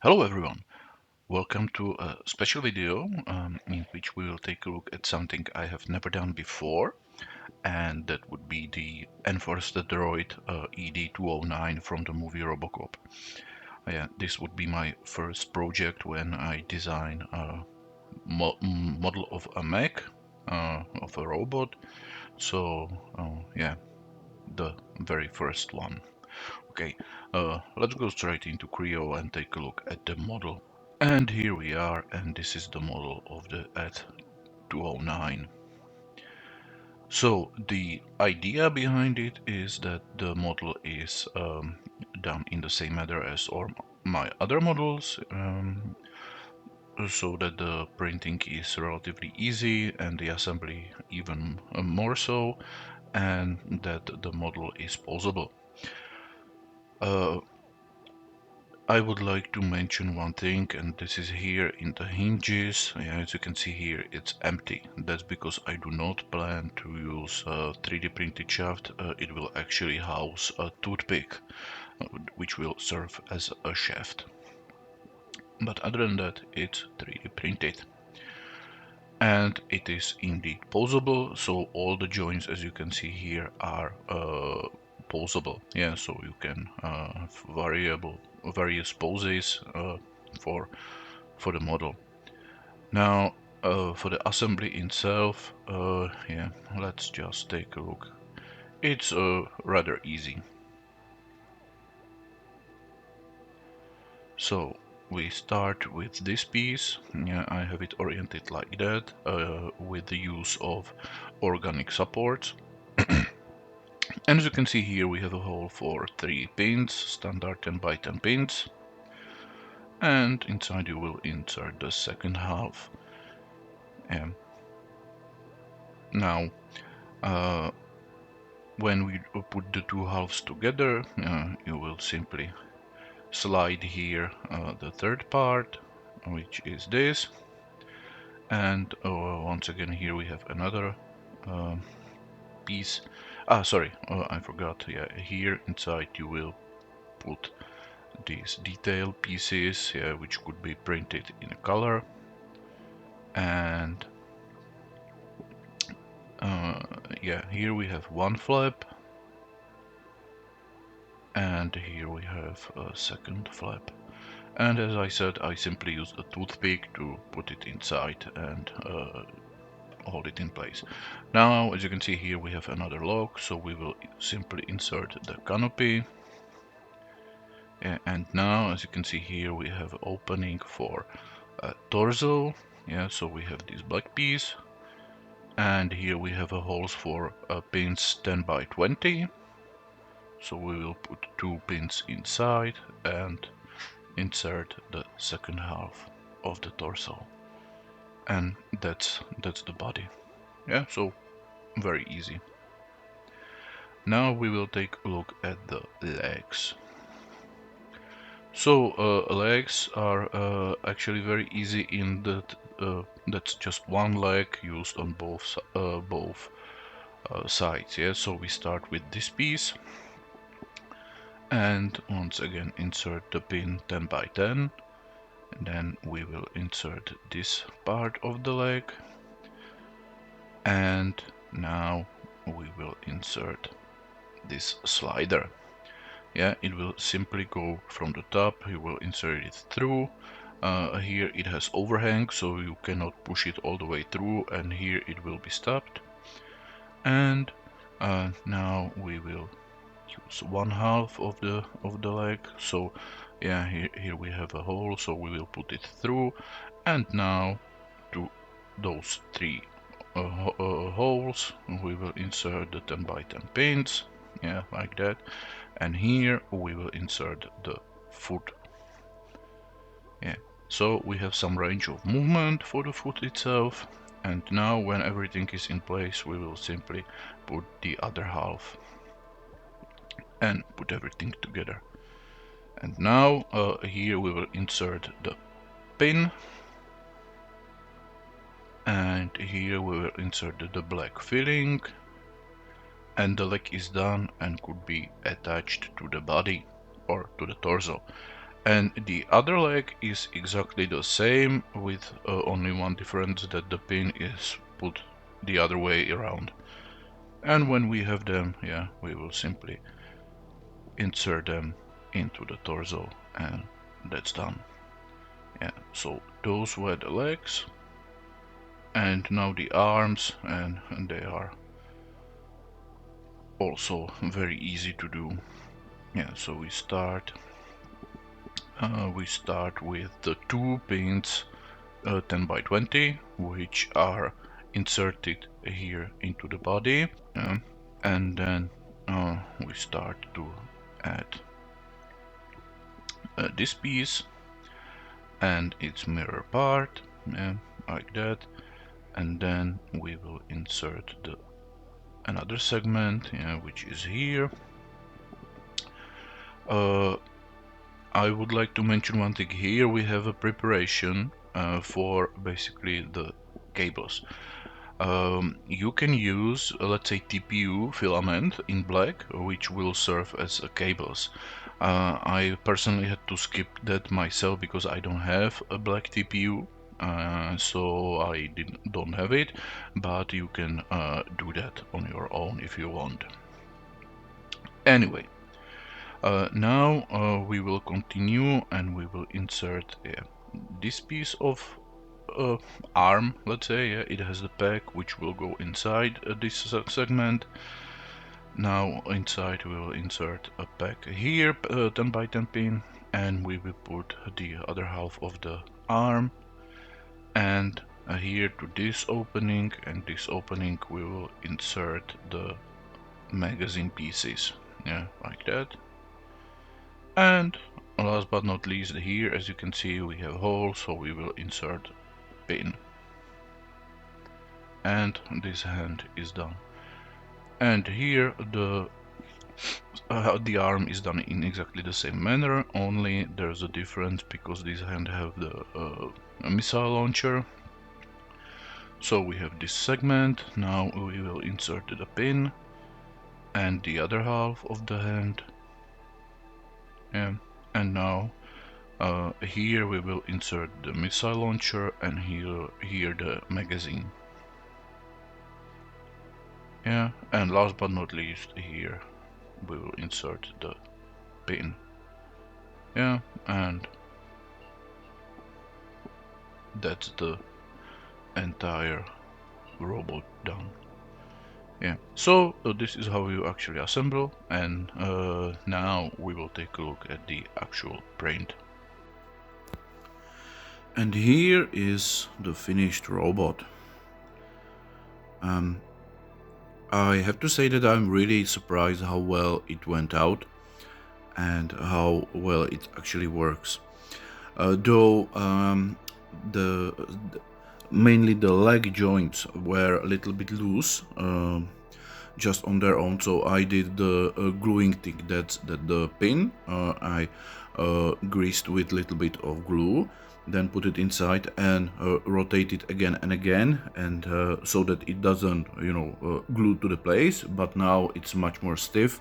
Hello everyone, welcome to a special video in which we will take a look at something I have never done before, and that would be the Enforcer Droid ED-209 from the movie Robocop. Yeah, this would be my first project when I design a model of a mech, of a robot, so yeah, the very first one. Okay, let's go straight into Creo and take a look at the model. And here we are, and this is the model of the ED-209. So the idea behind it is that the model is done in the same manner as all my other models, so that the printing is relatively easy and the assembly even more so, and that the model is posable. Uh, I would like to mention one thing, and this is here in the hinges. Yeah, as you can see here, it's empty. That's because I do not plan to use a 3D printed shaft. It will actually house a toothpick, which will serve as a shaft. But other than that, it's 3D printed. And it is indeed posable, so all the joints, as you can see here, are posable. Yeah, so you can have various poses for for the model. Now, for the assembly itself, yeah, let's just take a look. It's rather easy. So we start with this piece. Yeah, I have it oriented like that, with the use of organic supports. And as you can see here, we have a hole for 3 pins, standard 10 by 10 pins. And inside you will insert the second half. And now, when we put the two halves together, you will simply slide here the third part, which is this. And once again, here we have another uh, piece. Sorry, I forgot. Yeah, here inside you will put these detail pieces, yeah, which could be printed in a color. And yeah, here we have one flap, and here we have a second flap. And as I said, I simply used a toothpick to put it inside and hold it in place. Now, as you can see here, we have another lock, so we will simply insert the canopy. And now, as you can see here, we have opening for a torso. Yeah, so we have this black piece. And here we have a holes for pins 10 by 20. So we will put 2 pins inside and insert the second half of the torso. And that's the body. Yeah, so very easy. Now we will take a look at the legs. So legs are actually very easy in that that's just one leg used on both sides. Yeah, so we start with this piece, and once again insert the pin 10 by 10, and then we will insert this part of the leg, and now we will insert this slider. Yeah, it will simply go from the top, you will insert it through. Here it has overhang, so you cannot push it all the way through, and here it will be stopped. And now we will use one half of the leg. So yeah, here we have a hole, so we will put it through. And now to those 3 holes, we will insert the 10 by 10 pins. Yeah, like that. And here we will insert the foot. Yeah, so we have some range of movement for the foot itself. And now when everything is in place, we will simply put the other half and put everything together. And now here we will insert the pin, and here we will insert the black filling, and the leg is done and could be attached to the body or to the torso. And the other leg is exactly the same, with only one difference, that the pin is put the other way around. And when we have them, yeah, we will simply insert them into the torso, and that's done. Yeah, so those were the legs, and now the arms, and they are also very easy to do. Yeah, so we start with the two pins 10 by 20, which are inserted here into the body, and then we start to add this piece and its mirror part, like that, and then we will insert another segment, which is here. I would like to mention one thing here. We have a preparation for basically the cables. You can use, let's say, TPU filament in black, which will serve as cables. I personally had to skip that myself because I don't have a black TPU, so I don't have it, but you can do that on your own if you want. Anyway, now we will continue and we will insert this piece of arm, let's say. It has the pack which will go inside this segment. Now inside we will insert a pack here, 10 by 10 pin, and we will put the other half of the arm, and here to this opening, and this opening we will insert the magazine pieces, like that. And last but not least, here as you can see we have holes, so we will insert pin, and this hand is done. And here the arm is done in exactly the same manner, only there's a difference because this hand have the missile launcher. So we have this segment. Now we will insert the pin and the other half of the hand, and now here we will insert the missile launcher, and here the magazine. And last but not least, here we will insert the pin. And that's the entire robot done. So this is how you actually assemble, and now we will take a look at the actual print. And here is the finished robot. I have to say that I'm really surprised how well it went out and how well it actually works. Though mainly the leg joints were a little bit loose, just on their own, so I did the gluing thing. That the pin I greased with a little bit of glue, then put it inside and rotate it again and again, and so that it doesn't glue to the place, but now it's much more stiff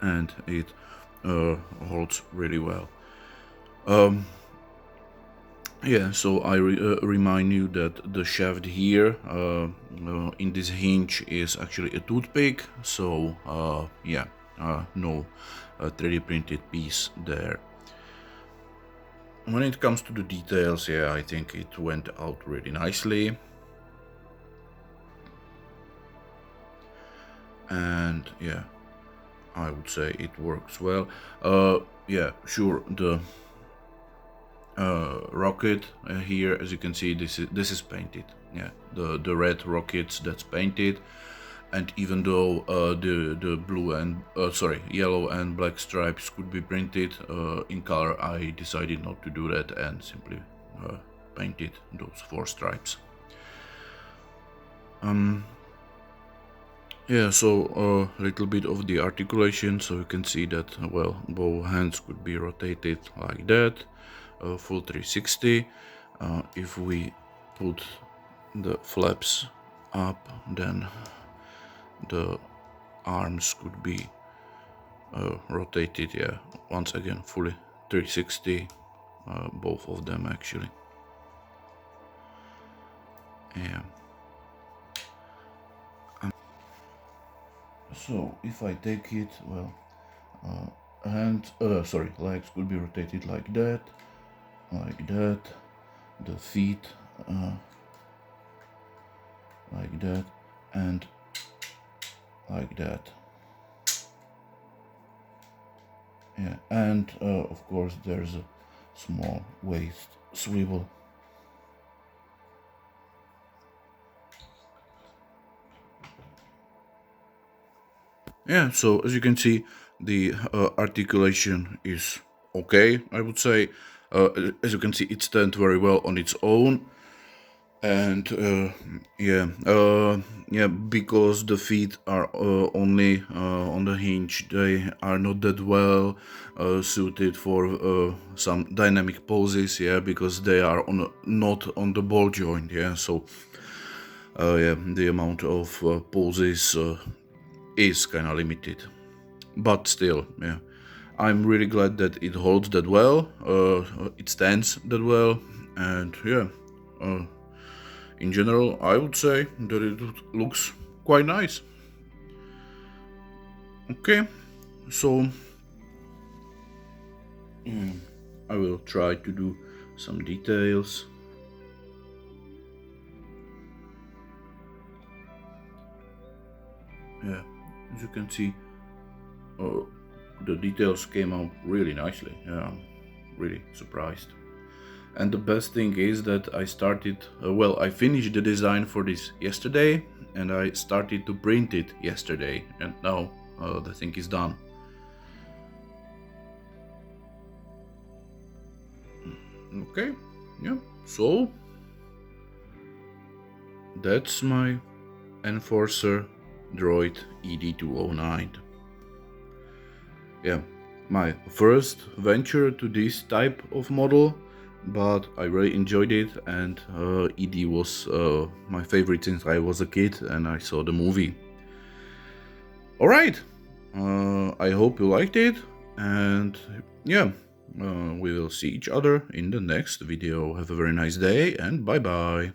and it holds really well. So I remind you that the shaft here in this hinge is actually a toothpick, so no 3D printed piece there. When it comes to the details, I think it went out really nicely. And I would say it works well. Sure, the rocket here, as you can see, this is painted. The red rockets, that's painted. And even though the blue and yellow and black stripes could be printed in color, I decided not to do that and simply painted those 4 stripes. So a little bit of the articulation, so you can see that both hands could be rotated like that, full 360. If we put the flaps up, then the arms could be rotated, once again fully 360, both of them actually. Yeah. So if I take it, well, legs could be rotated like that, the feet like that, and like that. Yeah, and of course there's a small waist swivel. Yeah, so as you can see, the articulation is okay, I would say. As you can see, it stands very well on its own. And yeah, because the feet are only on the hinge, they are not that well suited for some dynamic poses, yeah, because they are not on the ball joint, yeah. So yeah, the amount of poses is kind of limited, but still, yeah, I'm really glad that it holds that well, it stands that well, and yeah. In general, I would say that it looks quite nice. Okay, so I will try to do some details. Yeah, as you can see, the details came out really nicely. Yeah, I'm really surprised. And the best thing is that I finished the design for this yesterday, and I started to print it yesterday, and now the thing is done. Okay, yeah, so that's my Enforcer Droid ED-209. Yeah, my first venture to this type of model, but I really enjoyed it, and ED was my favorite since I was a kid and I saw the movie. Alright, I hope you liked it, and yeah, we will see each other in the next video. Have a very nice day, and bye bye.